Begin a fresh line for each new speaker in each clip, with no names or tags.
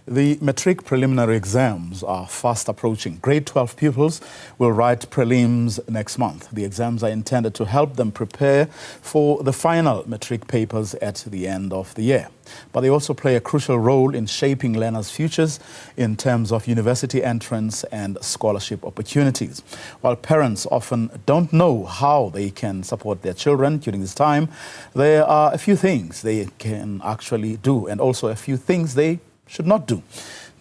The Matric preliminary exams are fast approaching. Grade 12 pupils will write prelims next month. The exams are intended to help them prepare for the final Matric papers at the end of the year. But they also play a crucial role in shaping learners' futures in terms of university entrance and scholarship opportunities. While parents often don't know how they can support their children during this time, there are a few things they can actually do, and also a few things they should not do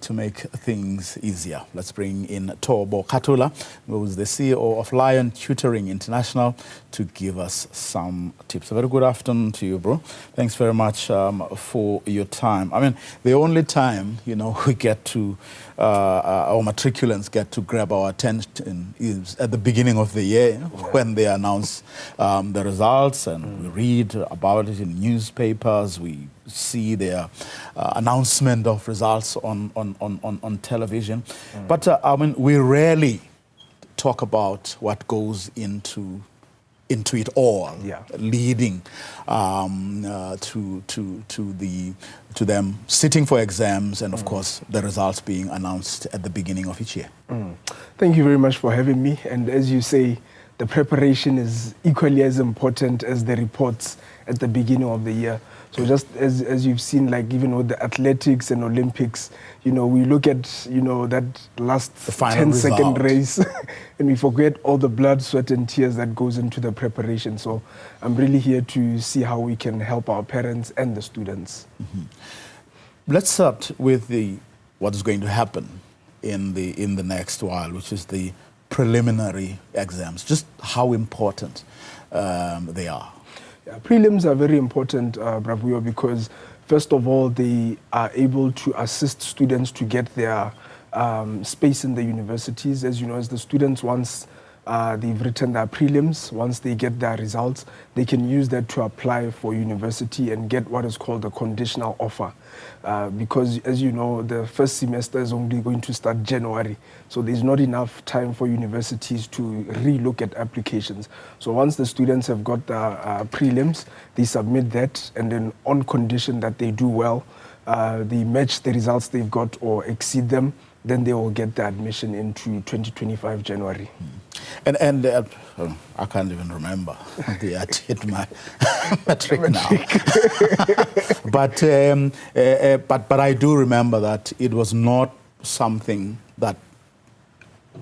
to make things easier. Let's bring in Thobo Khathola, who is the CEO of Lion Tutoring International, to give us some tips. A very good afternoon to you, bro. Thanks very much for your time. I mean, the only time, we get to, our matriculants get to grab our attention is at the beginning of the year, when they announce the results, and we read about it in newspapers. We see their announcement of results on television. But I mean, we rarely talk about what goes into it all, leading to them sitting for exams, and of course the results being announced at the beginning of each year.
Thank you very much for having me. And as you say, the preparation is equally as important as the reports at the beginning of the year. So just as you've seen, like even with the athletics and Olympics, we look at, that last 10-second race and we forget all the blood, sweat and tears that goes into the preparation. So I'm really here to see how we can help our parents and the students.
Let's start with what is going to happen in the next while, which is the preliminary exams, just how important they are.
Prelims are very important, Vuyo, because first of all, they are able to assist students to get their space in the universities. As you know, as the students, once they've written their prelims, once they get their results, they can use that to apply for university and get what is called a conditional offer. Because as you know, the first semester is only going to start January. So there's not enough time for universities to re-look at applications. So once the students have got the prelims, they submit that, and then on condition that they do well, they match the results they've got or exceed them, then they will get the admission into 2025 January.
And I can't even remember. I did my matric now. but I do remember that it was not something that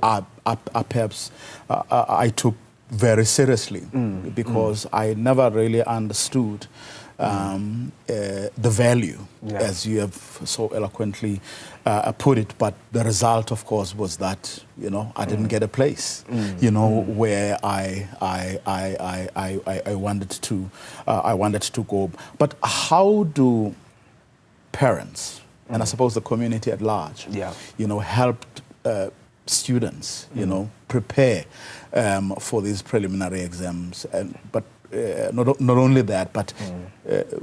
perhaps I took very seriously, because I never really understood the value, as you have so eloquently put it. But the result, of course, was that I didn't get a place, where I wanted to go. But how do parents, and I suppose the community at large, help students, prepare for these preliminary exams, but not only that, but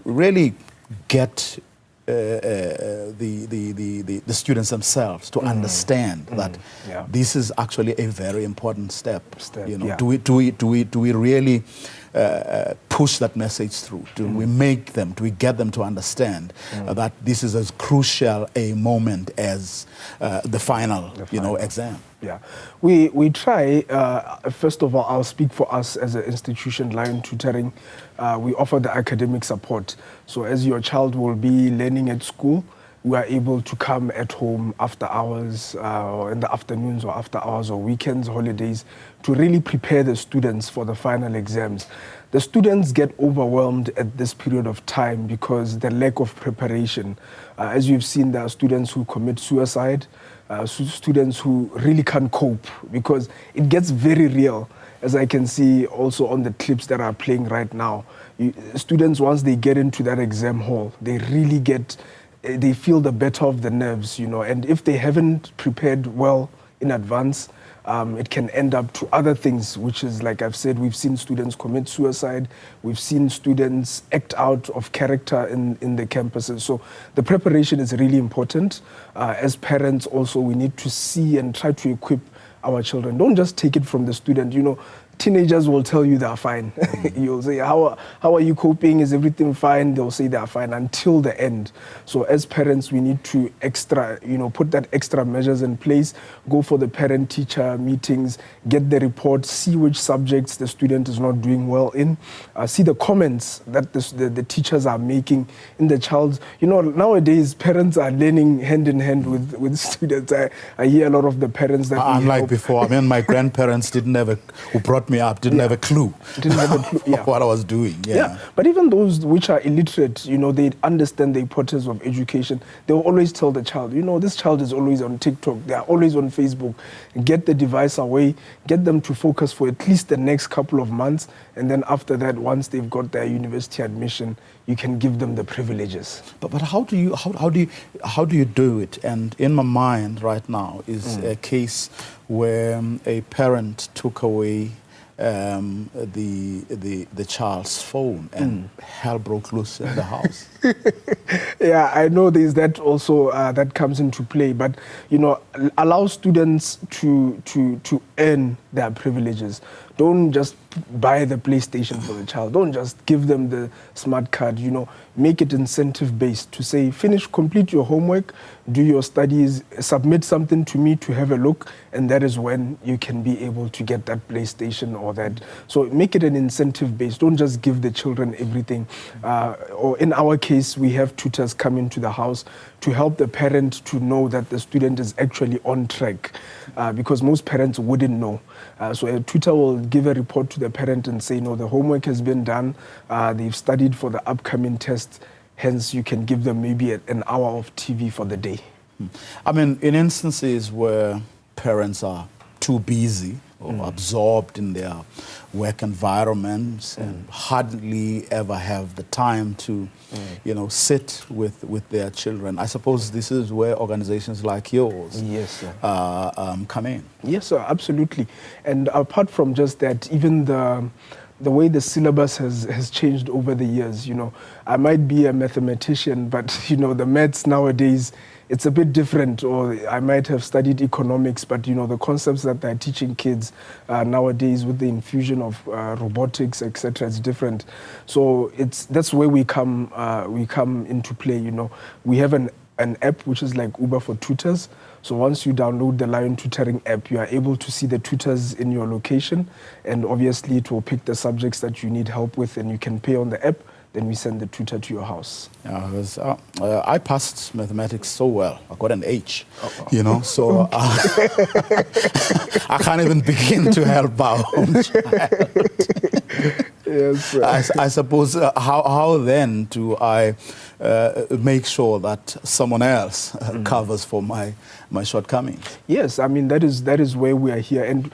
really get the students themselves to understand that this is actually a very important step. Do we really push that message through? Do we get them to understand that this is as crucial a moment as the final, exam?
Yeah, we try. First of all, I'll speak for us as an institution, Lion Tutoring. We offer the academic support. So as your child will be learning at school, we are able to come at home after hours, or in the afternoons, or after hours, or weekends, holidays, to really prepare the students for the final exams. The students get overwhelmed at this period of time because the lack of preparation. As you've seen, there are students who commit suicide, students who really can't cope, because it gets very real, as I can see also on the clips that are playing right now. Students, once they get into that exam hall, they really they feel the better of the nerves, and if they haven't prepared well in advance, it can end up to other things, which is, like I've said, we've seen students commit suicide, we've seen students act out of character in the campuses. So the preparation is really important. As parents also, we need to see and try to equip our children. Don't just take it from the student. teenagers will tell you they're fine. You'll say, how are you coping? Is everything fine? They'll say they're fine until the end. So as parents, we need to put that extra measures in place, go for the parent-teacher meetings, get the reports, see which subjects the student is not doing well in, see the comments that the teachers are making in the child's. Nowadays, parents are learning hand in hand with students. I hear a lot of the parents that
unlike before, my grandparents who brought me up didn't have a clue. What I was doing.
Yeah, but even those which are illiterate, they understand the importance of education. They will always tell the child, this child is always on TikTok, they are always on Facebook. Get the device away, get them to focus for at least the next couple of months, and then after that, once they've got their university admission, you can give them the privileges.
But how do you do it? And in my mind right now is a case where a parent took away the child's phone and hell broke loose in the house.
Yeah, I know there's that also that comes into play, but allow students to earn their privileges. Don't just buy the PlayStation for the child. Don't just give them the smart card. Make it incentive based to say, complete your homework, do your studies, submit something to me to have a look, and that is when you can be able to get that PlayStation or that. So make it an incentive based. Don't just give the children everything. Or in our case, we have tutors come into the house to help the parent to know that the student is actually on track, because most parents wouldn't know. So a tutor will give a report to the parent and say, no, the homework has been done, they've studied for the upcoming test, hence you can give them maybe an hour of TV for the day.
In instances where parents are too busy or absorbed in their work environments and hardly ever have the time to, sit with their children. I suppose this is where organizations like yours come in.
Yes, sir, absolutely. And apart from just that, even the way the syllabus has changed over the years, I might be a mathematician, but, the maths nowadays, it's a bit different, or I might have studied economics, but the concepts that they're teaching kids nowadays with the infusion of robotics, etc., it's different. So that's where we come into play. We have an app which is like Uber for tutors. So once you download the Lion Tutoring app, you are able to see the tutors in your location, and obviously it will pick the subjects that you need help with, and you can pay on the app. Then we send the tutor to your house.
I passed mathematics so well. I got an H, so I can't even begin to help our own child.
Yes,
I suppose, how then do I make sure that someone else covers for my shortcomings?
Yes, that is where we are here. And,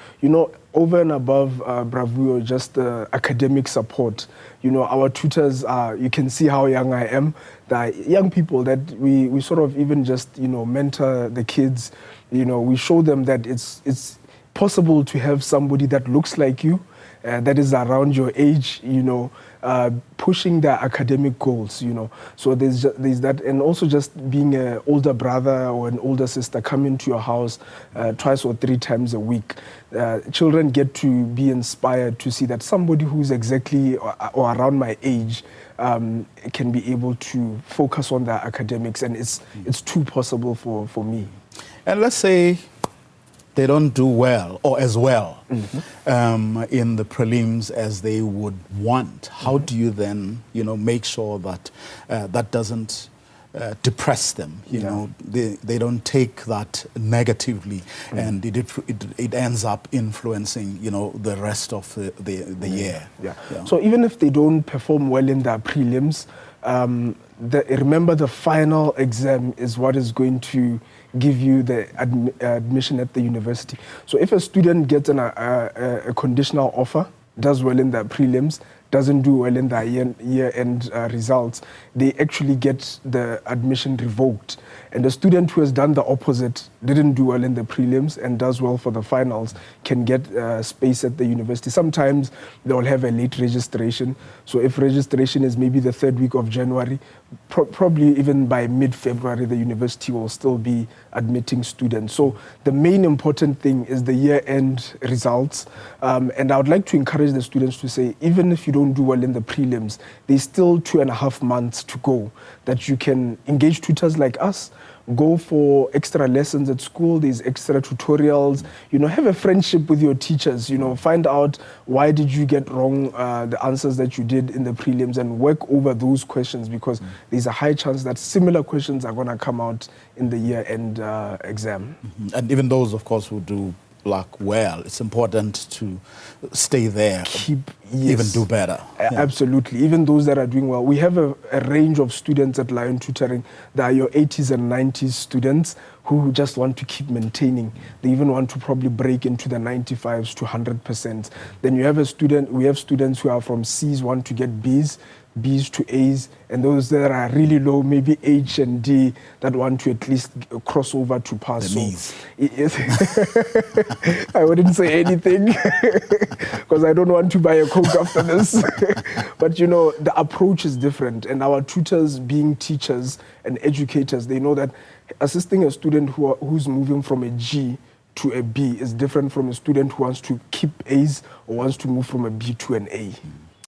over and above Vuyo, just the academic support. Our tutors are, you can see how young I am. The young people that we sort of even just, mentor the kids. We show them that it's possible to have somebody that looks like you, that is around your age, pushing their academic goals, So there's that, and also just being an older brother or an older sister coming to your house twice or three times a week. Children get to be inspired to see that somebody who's exactly or around my age can be able to focus on their academics, and it's too possible for me.
And let's say they don't do well or as well in the prelims as they would want. How do you then, make sure that that doesn't depress them? They don't take that negatively, and it ends up influencing, the rest of the year.
Yeah. So even if they don't perform well in their prelims, remember the final exam is what is going to give you the admission at the university. So if a student gets a conditional offer, does well in their prelims, doesn't do well in their year-end results, they actually get the admission revoked. And a student who has done the opposite, didn't do well in the prelims and does well for the finals, can get space at the university. Sometimes they will have a late registration. So if registration is maybe the 3rd week of January, probably even by mid-February, the university will still be admitting students. So the main important thing is the year-end results. And I would like to encourage the students to say, even if you don't do well in the prelims, there's still 2.5 months to go that you can engage tutors like us, go for extra lessons at school, there's extra tutorials, have a friendship with your teachers, find out why did you get wrong the answers that you did in the prelims and work over those questions, because there's a high chance that similar questions are going to come out in the year-end exam.
And even those, of course, who do well, it's important to stay there, even do better.
Absolutely. Even those that are doing well. We have a range of students at Lion Tutoring that are your 80s and 90s students who just want to keep maintaining. They even want to probably break into the 95s to 100%. Then we have students who are from C's, want to get B's to A's, and those that are really low, maybe H and D, that want to at least cross over to pass. I wouldn't say anything because I don't want to buy a Coke after this. But the approach is different, and our tutors, being teachers and educators, they know that assisting a student who's moving from a G to a B is different from a student who wants to keep A's or wants to move from a B to an A.